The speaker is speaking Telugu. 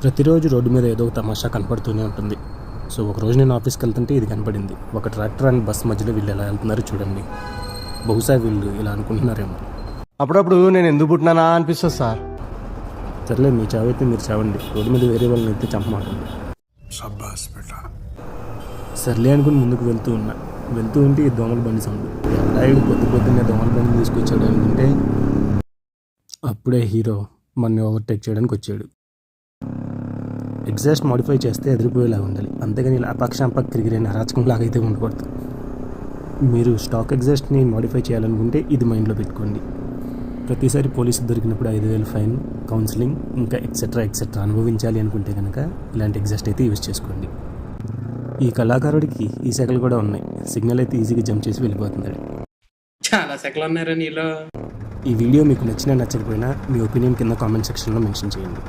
ప్రతిరోజు రోడ్డు మీద ఏదో ఒక తమాషా కనపడుతూనే ఉంటుంది. సో ఒకరోజు నేను ఆఫీస్కి వెళ్తుంటే ఇది కనపడింది. ఒక ట్రాక్టర్ అండ్ బస్ మధ్యలో వీళ్ళు ఎలా వెళ్తున్నారు చూడండి. బహుశా వీళ్ళు ఇలా అనుకుంటున్నారేమో. అప్పుడప్పుడు నేను ఎందుకు పుట్టినానా అనిపిస్తుంది సార్. సర్లే, మీ చావైతే మీరు చావండి, రోడ్డు మీద వేరే వాళ్ళని అయితే చంపమాకండి. సర్లే అనుకుని ముందుకు వెళ్తూ ఉంటే ఈ దోమల బండి సౌండ్. ఎవడాయుడు పొద్దున్నే దోమల బండి తీసుకొచ్చాడు అనుకుంటే అప్పుడే హీరో మనని ఓవర్టేక్ చేయడానికి వచ్చాడు. ఎగ్జాస్ట్ మాడిఫై చేస్తే ఎదిరిపోయేలా ఉండాలి, అంతేగాని ఇలా అపక్షంపక్ తిరిగిరైన అరాచకంలాగా అయితే ఉండకూడదు. మీరు స్టాక్ ఎగ్జాస్ట్ని మాడిఫై చేయాలనుకుంటే ఇది మైండ్లో పెట్టుకోండి. ప్రతిసారి పోలీసు దొరికినప్పుడు 5,000 ఫైన్, కౌన్సిలింగ్, ఇంకా ఎక్సెట్రా అనుభవించాలి అనుకుంటే కనుక ఇలాంటి ఎగ్జాస్ట్ అయితే యూజ్ చేసుకోండి. ఈ కళాకారుడికి ఈ సెకలు కూడా ఉన్నాయి. సిగ్నల్ అయితే ఈజీగా జంప్ చేసి వెళ్ళిపోతున్నాడు. చాలా సెకలు ఉన్నారా నీలో. ఈ వీడియో మీకు నచ్చినా నచ్చకపోయినా మీ ఒపీనియన్ కింద కామెంట్ సెక్షన్లో మెన్షన్ చేయండి.